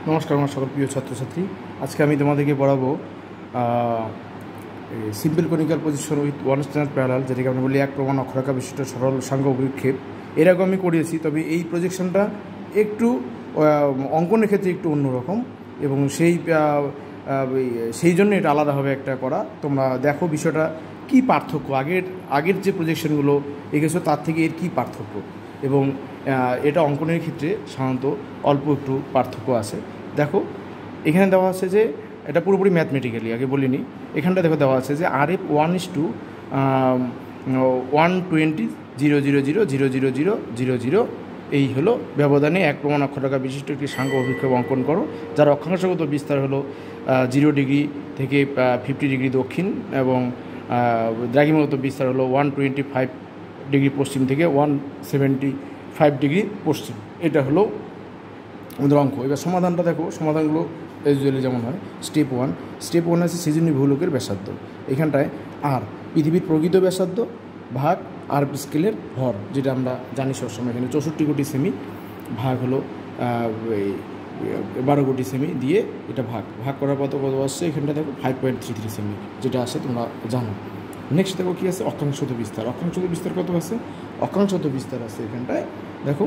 নমস্কার আমার সকল প্রিয় ছাত্রছাত্রী। আজকে আমি তোমাদেরকে পড়াবো simple conical position with one standard parallel, যেটাকে আমরা বলি এক প্রমাণ অক্ষরেখা বিশিষ্ট সরল সাঙ্গ অভিক্ষেপ। এর আগে আমি করিয়েছি, তবে এই প্রজেকশনটা একটু অঙ্কনের ক্ষেত্রে একটু অন্যরকম এবং সেই জন্য এটা আলাদাভাবে একটা করা। তোমরা দেখো বিষয়টা কী পার্থক্য, আগের যে প্রজেকশনগুলো এগেছো তার থেকে এর কী পার্থক্য, এবং এটা অঙ্কনের ক্ষেত্রে সাধারণত অল্প একটু পার্থক্য আছে। দেখো এখানে দেওয়া আছে যে এটা পুরোপুরি ম্যাথমেটিক্যালি, আগে বলিনি। এখানটা দেখো দেওয়া আছে যে RF 1:120:000:000:000 এই হলো ব্যবধানে এক প্রমাণ অক্ষরেখা বিশিষ্ট একটি সাঙ্গ অভিক্ষেপ অঙ্কন করো, যার অক্ষাংশগত বিস্তার হলো 0 ডিগ্রি থেকে 50 ডিগ্রি দক্ষিণ এবং দ্রাঘিমাগত বিস্তার হলো 125 ডিগ্রি পশ্চিম থেকে 175 ডিগ্রি পশ্চিম। এটা হলো আমাদের অঙ্ক। এবার সমাধানটা দেখো, সমাধানগুলো ইউজুয়ালি যেমন হয়। স্টেপ ওয়ান আছে সৃজনী ভূলোকের ব্যাসার্ধ। এখানটায় আর পৃথিবীর প্রকৃত ব্যাসার্ধ ভাগ আর স্কেলের ভর, যেটা আমরা জানি সবসময়। এখানে 64 কোটি সেমি ভাগ হলো 12 কোটি সেমি দিয়ে এটা ভাগ করার কত আসছে। এখানটা দেখো 5.33 সেমি, যেটা আসে তোমরা জানো। নেক্সট দেখো কী আছে, অক্ষাংশত বিস্তার। অক্ষাংশত বিস্তার কত আছে? অক্ষাংশত বিস্তার আছে এখানটায় দেখো,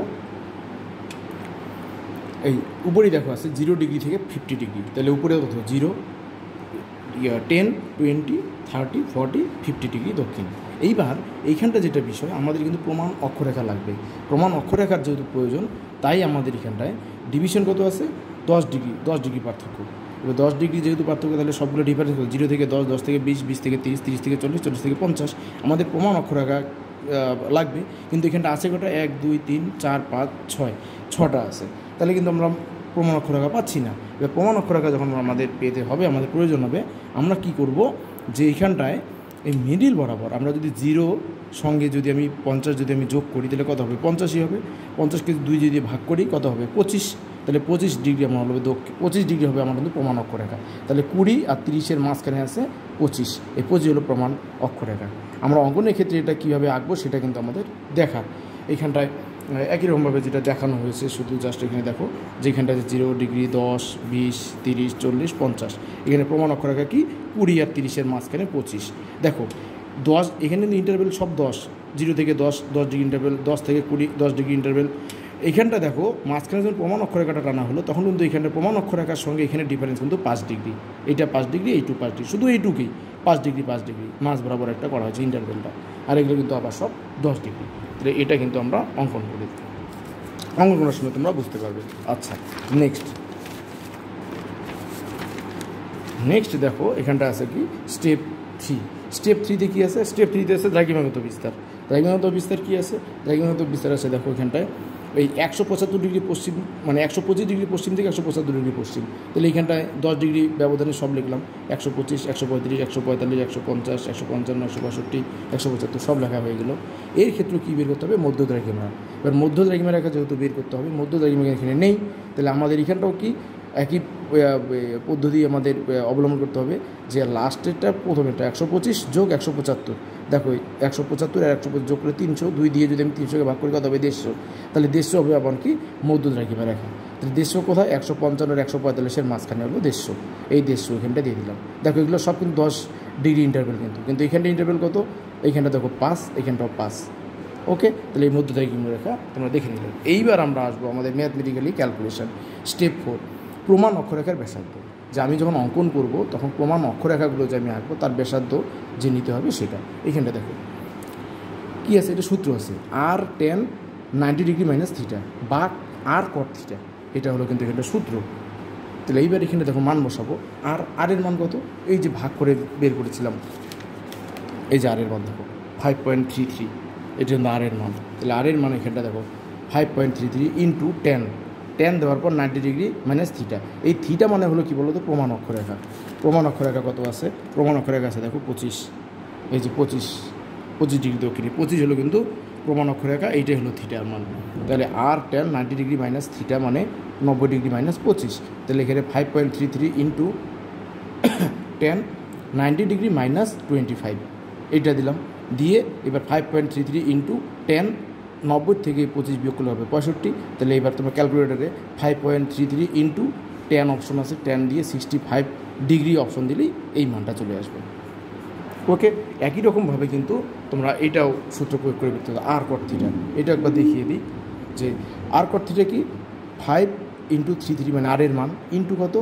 এই উপরেই দেখো আছে 0 ডিগ্রি থেকে 50 ডিগ্রি। তাহলে উপরে কত? 0, 10, 20, 30, 40, 50 ডিগ্রি দক্ষিণ। এইবার এইখানটা যেটা বিষয়, আমাদের কিন্তু প্রমাণ অক্ষরেখা লাগবে। প্রমাণ অক্ষরেখার যেহেতু প্রয়োজন, তাই আমাদের এখানটায় ডিভিশন কত আছে? 10 ডিগ্রি পার্থক্য। এবার 10 ডিগ্রি যেহেতু পার্থক্য, তাহলে সবগুলো ডিফারেন্স 0 থেকে 10, 10 থেকে 20, 20 থেকে 30, 30 থেকে 40, 40 থেকে 50 আমাদের প্রমাণ অক্ষরেখা লাগবে। কিন্তু এখানটা আছে কটা? 1, 2, 3, 4, 5, 6, 6টা আছে। তাহলে কিন্তু আমরা প্রমাণ অক্ষরেখা পাচ্ছি না। এবার প্রমাণ অক্ষরেখা যখন আমাদের পেতে হবে, আমাদের প্রয়োজন হবে, আমরা কি করব, যে এইখানটায় এই মিডিল বরাবর আমরা যদি 0 সঙ্গে যদি আমি 50 যদি আমি যোগ করি, তাহলে কত হবে? 50ই হবে। 50কে 2 যদি ভাগ করি কত হবে? 25। তাহলে 25 ডিগ্রি আমার হবে 25 ডিগ্রি হবে আমার কিন্তু প্রমাণ অক্ষরেখা। তাহলে 20 আর 30-এর মাঝখানে আছে 25। এই 25 হলো প্রমাণ অক্ষরেখা। আমরা অঙ্কনের ক্ষেত্রে এটা কীভাবে আঁকবো সেটা কিন্তু আমাদের দেখার। এইখানটায় একই রকমভাবে যেটা দেখানো হয়েছে, শুধু জাস্ট এখানে দেখো যেখানটায় 0 ডিগ্রি, 10, 20, 30, 40, 50। এখানে প্রমাণ অক্ষরেখা কি? 20 আর 30-এর মাঝখানে 25। দেখো 10, এখানে কিন্তু ইন্টারভেল সব 10, 0 থেকে 10, 10 ডিগ্রি ইন্টারভেল, 10 থেকে 20, 10 ডিগ্রি ইন্টারভেল। এইখানটা দেখো মাঝখানে যখন প্রমাণ অক্ষরেখাটা টানা হলো, তখন কিন্তু এখানে প্রমাণ অক্ষরেখার সঙ্গে এখানে ডিফারেন্স কিন্তু 5 ডিগ্রি। এইটা 5 ডিগ্রি, এইটু 5 ডিগ্রি, শুধু এইটুকুই 5 ডিগ্রি 5 ডিগ্রি মাঝ বরাবর একটা করা হয়েছে ইন্টারভেলটা। আর এগুলো কিন্তু আবার সব 10 ডিগ্রি। তাহলে এটা কিন্তু আমরা অঙ্কন করে দিই, অঙ্কন করার সময় তোমরা বুঝতে পারবে। আচ্ছা, নেক্সট দেখো এখানটা আছে কি? স্টেপ 3। স্টেপ 3-তে কী আছে? স্টেপ 3-তে আছে দ্রাঘিমাগত বিস্তার। দ্রাঘিমাগত বিস্তার কী আছে? দ্রাঘিমাগত বিস্তার আছে দেখো এখানটায় এই 175 ডিগ্রি পশ্চিম, মানে 125 ডিগ্রি পশ্চিম থেকে 175 ডিগ্রি পশ্চিম। তাহলে এইখানটায় 10 ডিগ্রি ব্যবধানে সব লিখলাম, 125, 135, 145, 150, 155, 165, 175 সব লেখা হয়ে গেল। এর ক্ষেত্রে কী বের করতে হবে? মধ্য দ্রাঘিমা। এবার মধ্য দ্রাঘিমা রেখা যেহেতু বের করতে হবে, মধ্য দ্রাঘিমা এখানে নেই, তাহলে আমাদের এখানটাও কি একই পদ্ধতি আমাদের অবলম্বন করতে হবে, যে লাস্টেরটা প্রথমেরটা 125 যোগ 175। দেখো 175 আর 125 যোগ করে 300, 2 দিয়ে যদি আমি 300কে ভাগ করি কত হবে? 150। তাহলে 150 হবে আবার কি? মধ্য দ্রাঘিমা রেখা। তাহলে 150 কোথায়? 155 আর 145-এর মাঝখানে হলো 150। এই 150 এখানটা দিয়ে দিলাম। দেখো এগুলো সব কিন্তু 10 ডিগ্রি ইন্টারভেল, কিন্তু এখানটা ইন্টারভেল কত? এইখানটা দেখো 5, এখানটাও 5। ওকে, তাহলে এই মধ্য দ্রাঘিমা রেখা তোমরা দেখে নিলে। এইবার আমরা আসবো আমাদের ম্যাথমেটিক্যালি ক্যালকুলেশন। স্টেপ 4, প্রমাণ অক্ষরেখার ব্যাসার্ধ। যে আমি যখন অঙ্কন করব, তখন প্রমাণ অক্ষরেখাগুলো যে আমি আঁকবো তার ব্যাসার্ধ যে নিতে হবে সেটা। এইখানটা দেখো কী আছে? এটা সূত্র আছে, আর tan 90 ডিগ্রি মাইনাস থিটা বা আর কট থিটা। এটা হলো কিন্তু এখানটা সূত্র। তাহলে এইবার এখানে দেখো মান বসাবো। আর এর মান কত? এই যে ভাগ করে বের করেছিলাম, এই যে আর এর মান দেখো 5.33, এটা কিন্তু আর এর মান। তাহলে আর এর মান এখানটা দেখো 5.33 ইন্টু 10 দেওয়ার পর 90 ডিগ্রি মাইনাস থিটা। এই থিটা মানে হলো কি বলো তো? প্রমাণ অক্ষরেখা। প্রমাণ অক্ষরেখা কত আছে? প্রমাণ অক্ষরেখা আছে দেখো 25। এই যে 25 ডিগ্রি দক্ষিণে 25 হলো কিন্তু প্রমাণ অক্ষরেখা। এইটাই হলো থিটার মান। তাহলে আর tan 90 ডিগ্রি মাইনাস থিটা মানে 90 ডিগ্রি মাইনাস 25। তাহলে এখানে 5.33 ইন্টু 10 90 ডিগ্রি মাইনাস 25 এইটা দিলাম। দিয়ে এবার 5.33 ইন্টু 10 90 থেকে 25 বিয়োগ করলে হবে 65। তাহলে এবার তোমার ক্যালকুলেটারে 5.33 ইন্টু ট্যান অপশন আছে, ট্যান দিয়ে 65 ডিগ্রি অপশন দিলেই এই মানটা চলে আসবে। ওকে, একই রকমভাবে কিন্তু তোমরা এটাও সূত্র প্রয়োগ করে দিতে হবে, আর কট থিটা। এটা একবার দেখিয়ে দিই যে আর কট থিটা কি 5 × 3 মানে আর এর মান ইন্টু কত,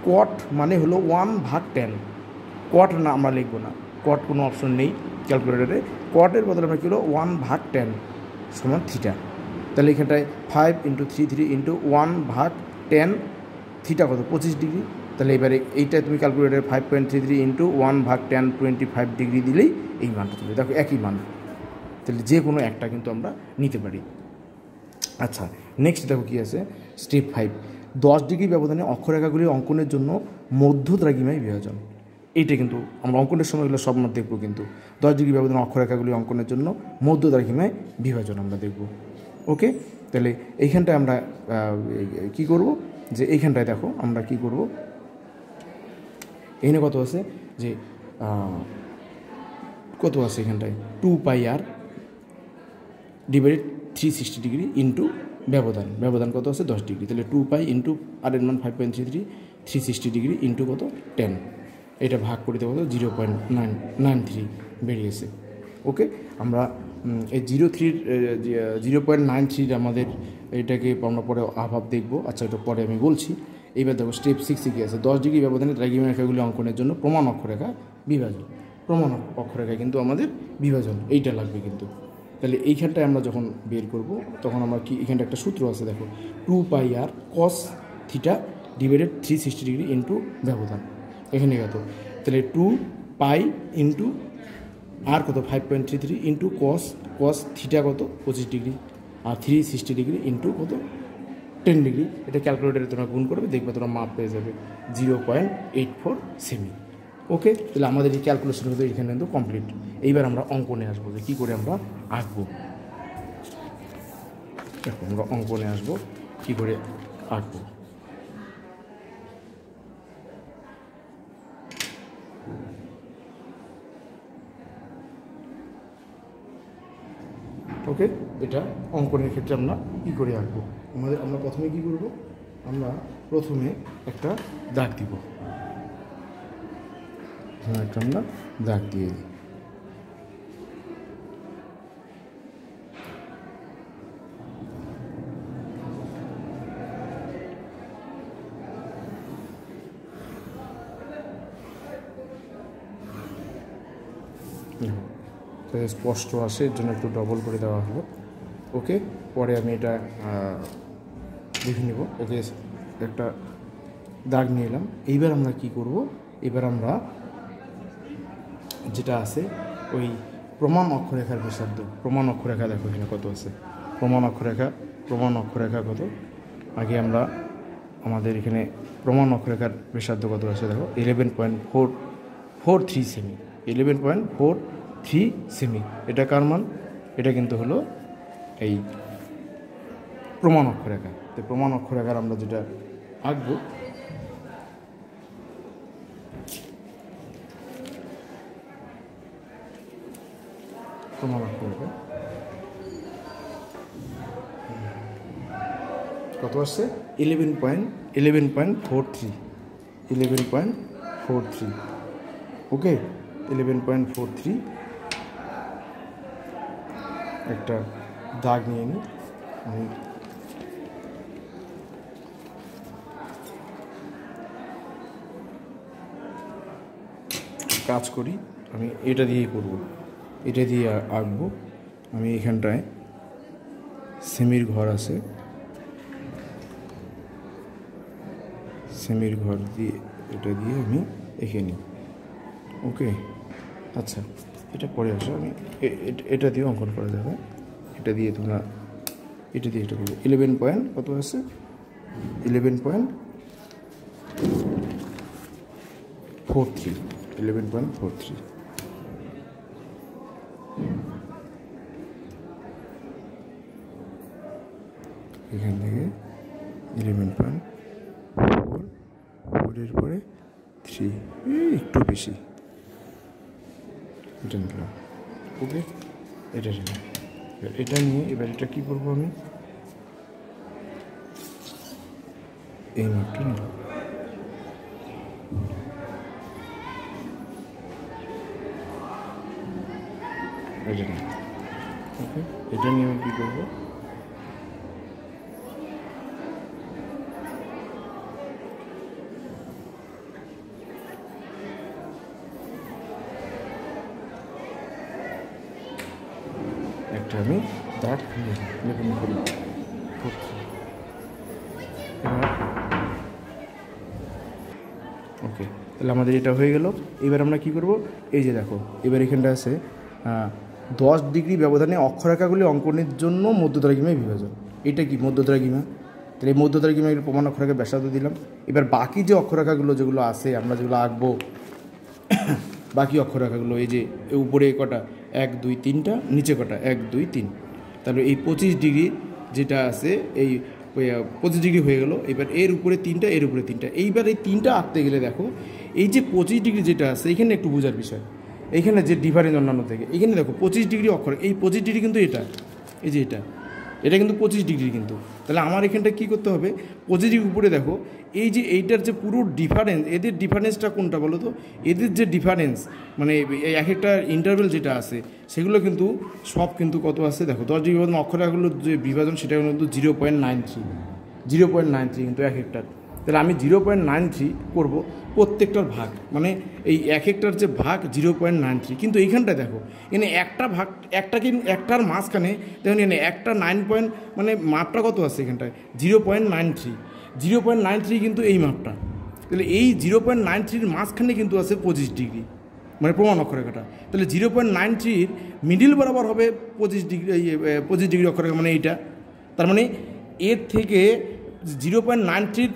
কট মানে হলো 1/10। কট না আমরা লিখবো না, কট কোনো অপশন নেই ক্যালকুলেটারে, কটের বদলে আমরা কী হলো 1/10 সমান থিটা। তাহলে এখানটায় 5 × 3 × 1/10 থিটা কত 25 ডিগ্রি। তাহলে এবারে এইটা তুমি ক্যালকুলেটারে 5.33 × 1/10 25 ডিগ্রি দিলেই এই মানটা চলে, দেখো একই মান। তাহলে যে কোনো একটা কিন্তু আমরা নিতে পারি। আচ্ছা, নেক্সট দেখো কী আছে, স্টেপ 5, 10 ডিগ্রি ব্যবধানে অক্ষরেখাগুলি অঙ্কনের জন্য মধ্যদ্রাঘিমায় বিভাজন। এইটা কিন্তু আমরা অঙ্কনের সময় এগুলো সব মাত্র দেখবো, কিন্তু 10 ডিগ্রি ব্যবধানে অক্ষরেখাগুলি অঙ্কনের জন্য মধ্যদ্রাঘিমায় বিভাজন আমরা দেখব। ওকে, তাহলে এইখানটায় আমরা কি করব, যে এইখানটায় দেখো আমরা কি করব, এখানে কত আছে, যে কত আছে এখানটায় 2πr ডিভাইডেড 360 ডিগ্রি ইন্টু ব্যবধান কত আছে 10 ডিগ্রি। তাহলে 2π ইন্টু আর এর মান 5.33, 360 ডিগ্রি ইন্টু কত 10, এটা ভাগ করে দেবো 0.993 বেরিয়েছে। ওকে, আমরা এই 0.93 আমাদের এটাকে আমরা পরে অভাব দেখবো। আচ্ছা, এটা পরে আমি বলছি। এইবার দেখো স্টেপ 6 কী আছে, 10 ডিগ্রি ব্যবধানে দ্রাঘিমা রেখাগুলি অঙ্কনের জন্য প্রমাণ অক্ষরেখা বিভাজন। প্রমাণ অক্ষরেখা কিন্তু আমাদের বিভাজন এইটা লাগবে কিন্তু। তাহলে এইখানটায় আমরা যখন বের করব তখন আমরা কি, এখানটা একটা সূত্র আছে দেখো, 2πr cos theta divided 360 degree into ব্যবধান। এখানে কত, তাহলে 2π ইন্টু আর কত 5.33 ইন্টু কস থিটা কত 25 ডিগ্রি, আর 360 ডিগ্রি ইন্টু কত 10 ডিগ্রি। এটা ক্যালকুলেটারে তোমরা গুণ করবে, দেখবে তোমরা মাপ পেয়ে যাবে 0.84 সেমি। ওকে, তাহলে আমাদের এই ক্যালকুলেশন হতে এখানে কিন্তু কমপ্লিট। এইবার আমরা অঙ্কনে আসবো, যে কী করে আমরা আঁকবো। দেখো আমরা অঙ্কনে আসবো, কী করে আঁকবো। ওকে, এটা অঙ্কনের ক্ষেত্রে আমরা কী করে আঁকবো, আমরা প্রথমে কী করব, আমরা প্রথমে একটা দাগ দিব, একটা আমরা দাগ দিয়ে দিই। স্পষ্ট আসে এর জন্য একটু ডবল করে দেওয়া হলো। ওকে, পরে আমি এটা লিখে নেব। ওকে, একটা দাগ নিয়ে এলাম। এইবার আমরা কি করব, এবার আমরা যেটা আছে ওই প্রমাণ অক্ষরেখার ব্যাসার্ধ, প্রমাণ অক্ষরেখা দেখো এখানে কত আছে, প্রমাণ অক্ষরেখা কত, আগে আমরা আমাদের এখানে প্রমাণ অক্ষরেখার ব্যাসার্ধ কত আছে দেখো 11.43 সেমি, 11.43 সেমি। এটা কার মান, এটা কিন্তু হলো এই প্রমাণ অক্ষরেখা। তো প্রমাণ অক্ষরেখার আমরা যেটা আঁকবো, প্রমাণ অক্ষরেখা কত আসছে 11.43। ওকে, 11.43 একটা দাগ নিয়ে নিই আমি। কাজ করি, আমি এটা দিয়েই করব, এটা দিয়ে আঁকবো আমি। এখানটায় সেমির ঘর আছে, সেমির ঘর দিয়ে এটা দিয়ে আমি এঁকে নিই। ওকে, আচ্ছা, এটা পরে আসো, আমি এটা দিয়ে অঙ্কন করা যাবে। এটা দিয়ে তোমরা এটা দিয়ে এটা করবে 11 পয়েন্ট কত আছে 11.43। এখান থেকে 11.4 পরে 3, একটু বেশি এটা নিলাম। ওকে, এটা নিলাম। এটা নিয়ে এবার এটা কী করবো, আমি এই মাপটা নিলাম। এটা নিয়ে। ওকে, এটা নিয়ে আমি কী করবো, একটা আমি দাগ লেপন করি। ওকে, তাহলে আমাদের এটা হয়ে গেল। এবার আমরা কি করব, এই যে দেখো এবার এখানটা আছে 10 ডিগ্রি ব্যবধানে অক্ষরেখাগুলি অঙ্কনের জন্য মধ্যদ্রাঘিমায় বিভাজন। এটা কি মধ্যদ্রাঘিমা, তাহলে এই মধ্যদ্রাঘিমা এর প্রমাণ অক্ষরেখা ব্যাসার্ধ দিলাম। এবার বাকি যে অক্ষরেখাগুলো যেগুলো আছে আমরা যেগুলো আঁকবো, বাকি অক্ষরেখাগুলো এই যে উপরে কটা 1 2 3টা, নিচে কটা 1 2 3, তাহলে এই 25 ডিগ্রি যেটা আছে এই 25 ডিগ্রি হয়ে গেল। এবার এর উপরে 3টা, এর উপরে 3টা। এইবার এই 3টা আঁকতে গেলে দেখো এই যে 25 ডিগ্রি যেটা আছে এখানে একটু বোঝার বিষয়, এইখানে যে ডিফারেন্স অন্যান্য থেকে, এখানে দেখো 25 ডিগ্রি অক্ষর, এই 25 ডিগ্রি কিন্তু এটা, এই যে এটা কিন্তু 25 ডিগ্রি কিন্তু। তাহলে আমার এখানটা কী করতে হবে, 25 ডিগ্রি উপরে দেখো এই যে এইটার যে পুরো ডিফারেন্স, এদের ডিফারেন্সটা কোনটা বলো তো, এদের যে ডিফারেন্স মানে এক একটা ইন্টারভেল যেটা আছে সেগুলো কিন্তু সব কিন্তু কত আছে দেখো, 10 ডিগ্রি বিভাজন অক্ষরেখাগুলোর যে বিভাজন সেটা কিন্তু 0.93 কিন্তু এক একটার। তাহলে আমি 0.93 করব প্রত্যেকটার ভাগ, মানে এই এক একটার যে ভাগ 0.93। কিন্তু এইখানটায় দেখো এখানে একটা ভাগ, একটার মাঝখানে দেখুন এখানে একটা 9 মানে মাপটা কত আছে এখানটায় 0.93 কিন্তু এই মাপটা। তাহলে এই 0.93 মাঝখানে কিন্তু আছে 25 ডিগ্রি, মানে প্রমাণ অক্ষরেখাটা। তাহলে 0.93 মিডিল বরাবর হবে 25 ডিগ্রি অক্ষরেখা, মানে এইটা। তার মানে এর থেকে 0.93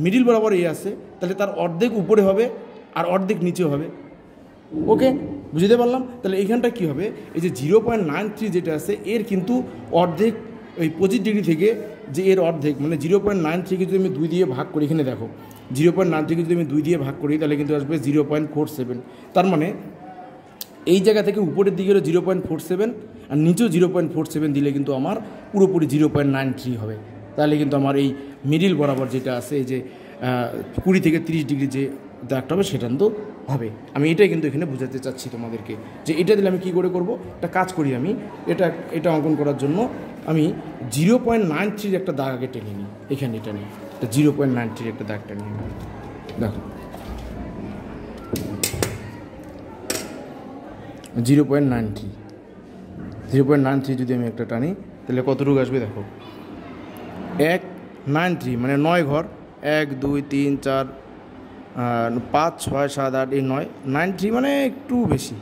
মিডিল বরাবর এই আছে, তাহলে তার অর্ধেক উপরে হবে আর অর্ধেক নিচে হবে। ওকে, বুঝতে পারলাম। তাহলে এইখানটা কী হবে, এই যে 0.93 যেটা আছে এর কিন্তু অর্ধেক ওই 25 ডিগ্রি থেকে যে এর অর্ধেক, মানে 0.93কে যদি আমি 2 দিয়ে ভাগ করি, এখানে দেখো 0.93কে যদি আমি 2 দিয়ে ভাগ করি তাহলে কিন্তু আসবে 0.47। তার মানে এই জায়গা থেকে উপরের দিকে হলো 0.47 আর নিচেও 0.47 দিলে কিন্তু আমার পুরোপুরি 0.93 হবে। তাহলে কিন্তু আমার এই মিডিল বরাবর যেটা আছে এই যে 20 থেকে 30 ডিগ্রি যে দাগটা হবে সেটা কিন্তু হবে। আমি এটাই কিন্তু এখানে বোঝাতে চাচ্ছি তোমাদেরকে, যে এটা দিলে আমি কী করে করব, একটা কাজ করি আমি, এটা অঙ্কন করার জন্য আমি 0.93 একটা দাগ আগে টেনে নিই, এখানে এটা নিই, 0.93 একটা দাগ টেনে নিই। দেখো 0.93 যদি আমি একটা টানি তাহলে কতটুকু আসবে দেখো, 193 মানে 9 ঘর, 1 2 3 4 5 6 7 8 এই 93 মানে একটু বেশি।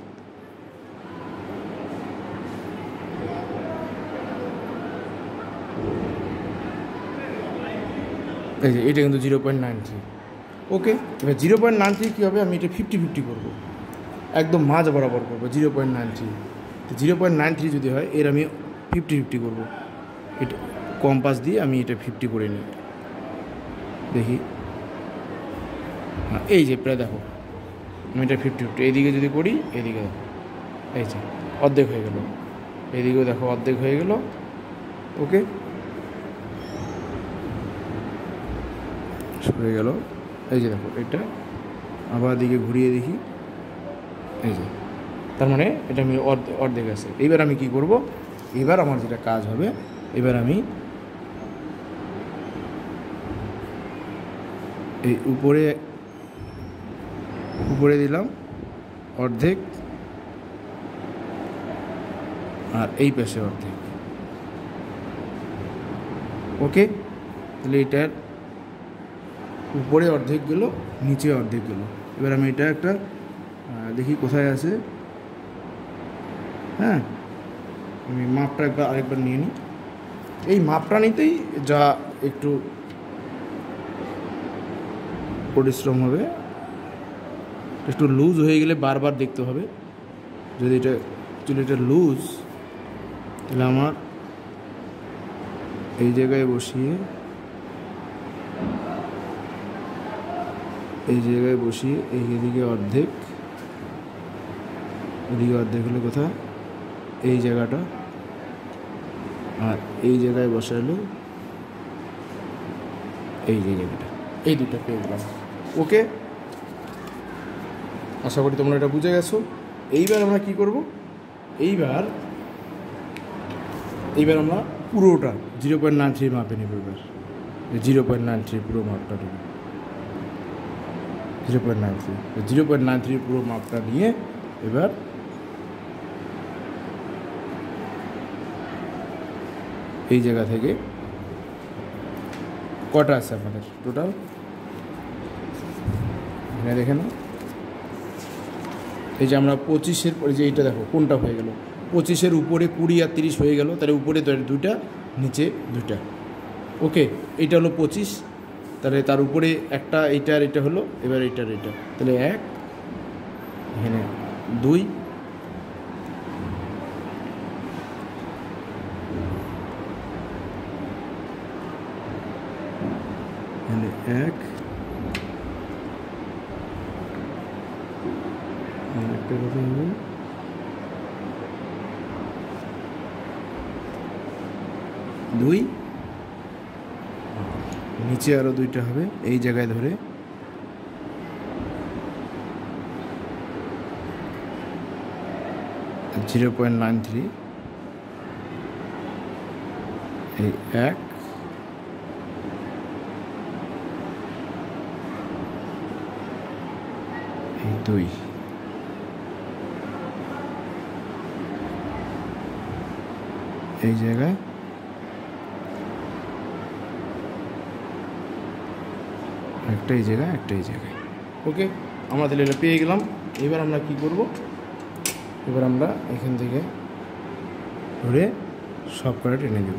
এই যে এটা কিন্তু 0.93। ওকে, এবার 0.93 কী হবে, আমি এটা 50-50 করবো, একদম মাঝ বরাবর করবো 0.93। তো 0.93 যদি হয় এর আমি 50-50 করবো, এটা কম্পাস দিয়ে আমি এটা 50 করে নিই, দেখি হ্যাঁ এই যে প্রায় দেখো আমি এটা 50-50 এদিকে যদি করি, এদিকে দেখো এই যে অর্ধেক হয়ে গেল, এদিকেও দেখো অর্ধেক হয়ে গেল। ওকে, সরে গেল, এই যে দেখো এটা আবার দিকে ঘুরিয়ে দেখি, এই যে তার মানে এটা আমি অর্ধেক আছে। এইবার আমি কি করব, এবার আমার যেটা কাজ হবে, এবার আমি এই উপরে দিলাম অর্ধেক আর এই পাশে অর্ধেক। ওকে, তাহলে এটার উপরে অর্ধেক গেল, নিচে অর্ধেক গেল। এবার আমি এটা একটা দেখি কোথায় আছে, হ্যাঁ আমি মাপটা আরেকবার নিয়ে নিই। এই মাপটা নিতেই যা একটু পরিশ্রম হবে, একটু লুজ হয়ে গেলে বারবার দেখতে হবে। যদি এটা লুজ, তাহলে আমার এই জায়গায় বসিয়ে এদিকে অর্ধেক, এদিকে অর্ধেক হলে কোথায় এই জায়গাটা, আর এই জায়গায় বসালে এই যে জায়গাটা, এই দুটো পেয়ে গেলাম। ওকে, আশা করি তোমরা এটা বুঝে গেছো। এইবার আমরা কি করব, এইবার আমরা পুরোটা 0.93 মাপে নেব। এবার 0.93 পুরো মাপটা নেব, 0.93 পুরো মাপটা নিয়ে এবার এই জায়গা থেকে কটা আছে আমাদের টোটাল এখানে দেখে না। এই যে আমরা 25-এর পরে যে এইটা দেখো কোনটা হয়ে গেল, 25-এর উপরে 20 আর 30 হয়ে গেল, তাহলে উপরে দুইটা নিচে দুইটা। ওকে, এইটা হলো 25, তাহলে তার উপরে একটা, এইটা আর এটা হলো, এবার এইটার এইটা, তাহলে 1 এখানে 2 এখানে 1 একটা কথা হবে 2, নিচে আরও 2টা হবে এই জায়গায় ধরে, .93 এই 1 এই 2 এই জায়গায় একটা, এই জায়গায় একটা, এই জায়গায়। ওকে, আমরা তাহলে এটা পেয়ে গেলাম। এবার আমরা কি করব, এবার আমরা এখান থেকে ধরে সব কটা টেনে দেব।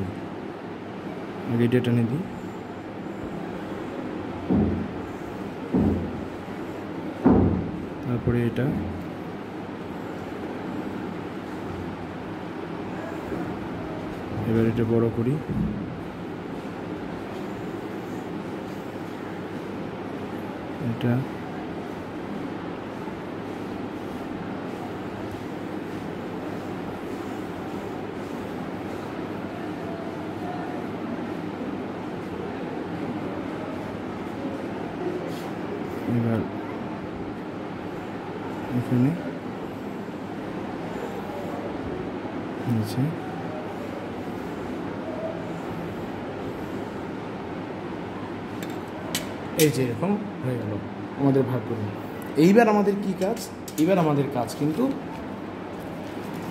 আগে এটা টেনে দিই, তারপরে এটা, এবার এটা বড় করি, এটা এবার এখানে নিচে এই যে এরকম হয়ে গেল আমাদের ভাগ করে। এইবার আমাদের কি কাজ, এবার আমাদের কাজ কিন্তু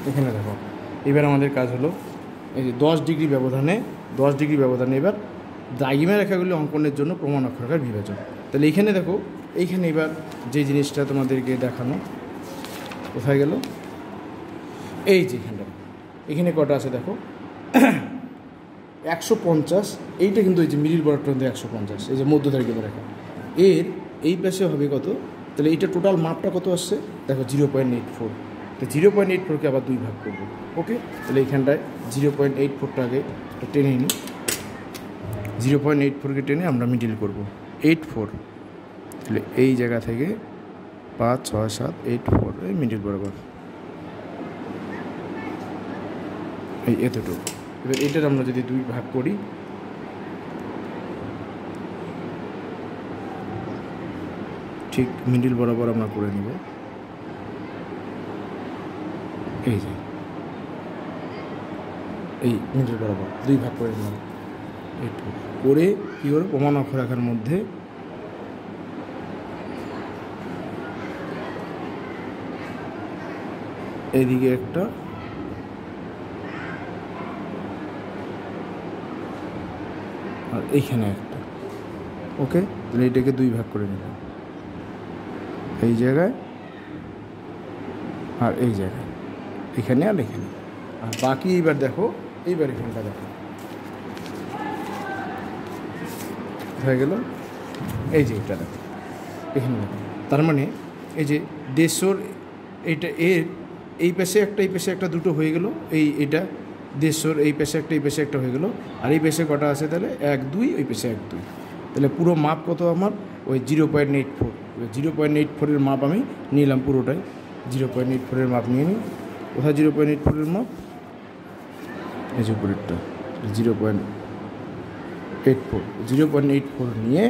এখানে দেখো, এবার আমাদের কাজ হলো এই যে 10 ডিগ্রি ব্যবধানে এবার দ্রাঘিমা রেখাগুলি অঙ্কনের জন্য প্রমাণ অক্ষরেখার বিভাজন। তাহলে এইখানে দেখো, এইখানে এবার যে জিনিসটা তোমাদেরকে দেখানো, কোথায় গেল, এই যে এখানে কটা আছে দেখো 150, এইটা কিন্তু এই যে মিডিল বরাবরটা কিন্তু 150, এই যে মধ্য দ্রাঘিমা রেখা, এর এই পাশে হবে কত, তাহলে এইটা টোটাল মাপটা কত আসছে দেখো 0.84। তো 0.84কে আবার 2 ভাগ করবো। ওকে, তাহলে এইখানটায় 0.84টা আগে টেনে নিই, 0.84কে টেনে আমরা মিডিল করব 84, তাহলে এই জায়গা থেকে 5, 6, 7, 8, 4 এই মিডিল বরাবর এই এতটুকু। এবার এটার আমরা যদি 2 ভাগ করি, ঠিক মিডিল বরাবর আমরা করে নিব, এই যে এই মিডিল বরাবর 2 ভাগ করে নিলাম। এইটুকু করে কী করবো, প্রমাণ অক্ষরেখার মধ্যে এদিকে একটা, আর এইখানে একটা। ওকে, তাহলে এটাকে 2 ভাগ করে নিলাম, এই জায়গায় আর এই জায়গায়, এখানে আর এখানে। আর বাকি এইবার দেখো, এইবার এখানটা দেখো হয়ে গেল, এই যে এটা দেখো এখানে দেখো, তার মানে এই যে 150 এইটা এর এই পাশে একটা, এই পাশে একটা, দুটো হয়ে গেল, এইটা 150 এই পাশে একটা, এই পাশে একটা হয়ে গেল, আর এই পাশে কটা আছে তাহলে 1, 2, ওই পাশে 1, 2, তাহলে পুরো মাপ কত আমার ওই 0.84। 0.84-এর মাপ আমি নিলাম পুরোটাই, 0.84-এর মাপ নিয়ে নিই। কোথায় 0.84-এর মাপ, এই যে উপরেরটা 0.84, 0.84 নিয়ে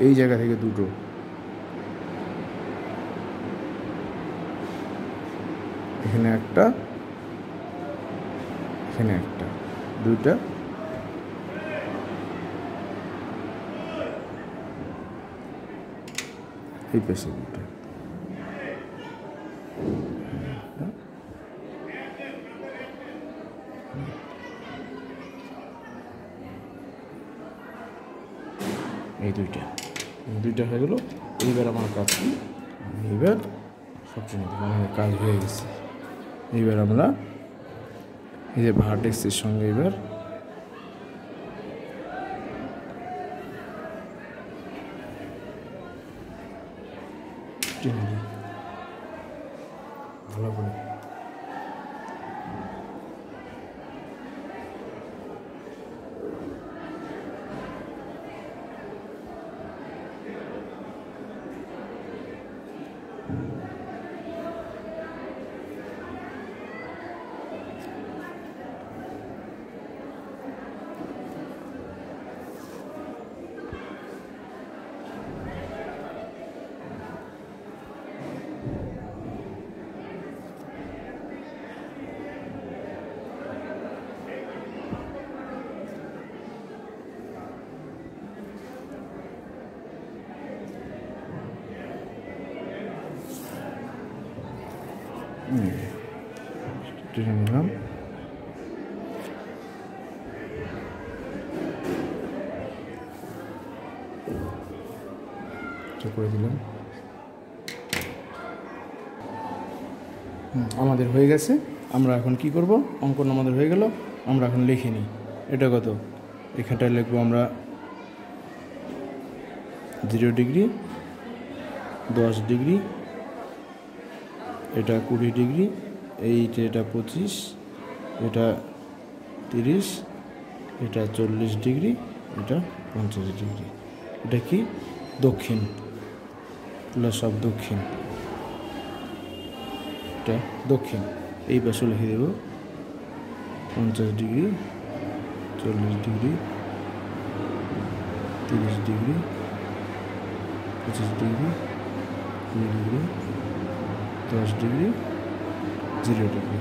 এই জায়গা থেকে দুটো, এখানে একটা, এখানে একটা, দুইটা, এই পাশে দুইটা, এই দুইটা, দুইটা হয়ে গেল। এইবার আমার কাজ কি, এইবার সবচেয়ে আমাদের কাজ হয়ে গেছে। এইবার আমরা এই যে ভার্টেক্সের সঙ্গে এবার ভালো করে টেনে নিলাম। করে দিলাম। আমাদের হয়ে গেছে। আমরা এখন কি করব, অঙ্কন আমাদের হয়ে গেল, আমরা এখন লিখে নিই। এটা কত, এখানটায় লিখবো আমরা 0 ডিগ্রি, 10 ডিগ্রি, এটা 20 ডিগ্রি, এইটা, এটা 25, এটা 30, এটা 40 ডিগ্রি, এটা 50 ডিগ্রি। এটা কি দক্ষিণ, সব দক্ষিণ, এটা দক্ষিণ। এই পাশে লিখে দেব 50 degree, 40 degree, 30 degree, 25 degree, 20 degree, 10 degree, 0 degree,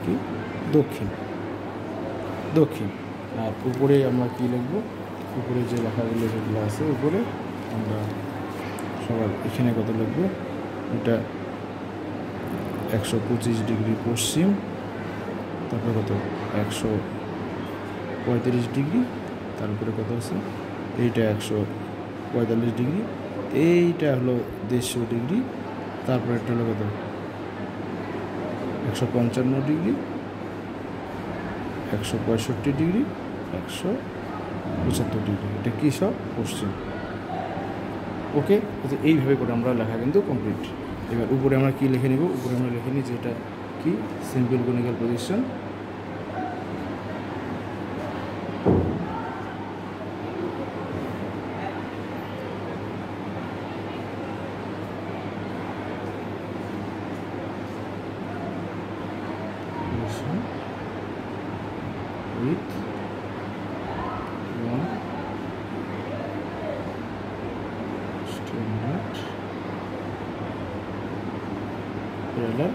কি দক্ষিণ, দক্ষিণ। আর উপরে আমরা কি লিখব, উপরে যে লেখাগুলো যেগুলো আছে উপরে আমরা সবার এখানে কত লিখব, এটা 125 ডিগ্রি পশ্চিম, তারপরে কত 135 ডিগ্রি, তারপরে কত আছে এইটা 145 ডিগ্রি, এইটা হলো 150 ডিগ্রি, তারপরে একটা হলো কত 155 ডিগ্রি, 165 ডিগ্রি, 175 ডিগ্রি। এটা কী সব পশ্চিম। ওকে, এইভাবে করে আমরা লেখা কিন্তু কমপ্লিট। এবার উপরে আমরা কি লিখে নিব, উপরে আমরা লিখে নিই যে এটা কি simple conical position. with one standard parallel,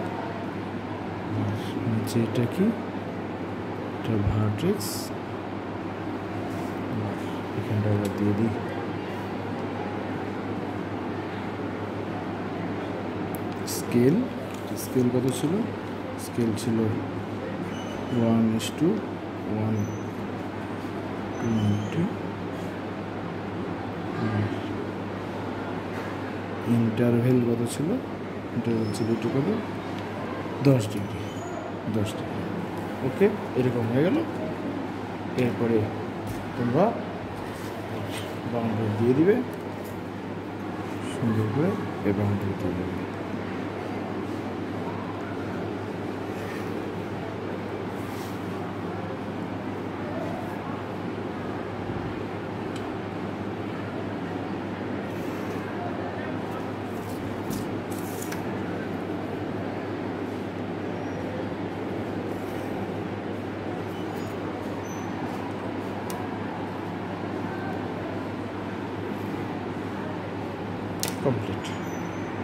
নিচে এটা কি, এটা ভার্টেক্স, এখানটা আমরা দিয়ে দিই স্কেল। স্কেল কত ছিল, স্কেল ছিল 1:120। ইন্টারভেল কত ছিল, ইন্টারভেল ছিল একটু কত 10 ডিগ্রি, 10 ডিগ্রি। ওকে, এরকম হয়ে গেল। এরপরে তোমরা বাউন্ডারি দিয়ে দিবে সুন্দর করে, এই বাউন্ডারি দিয়ে দেবে। complete.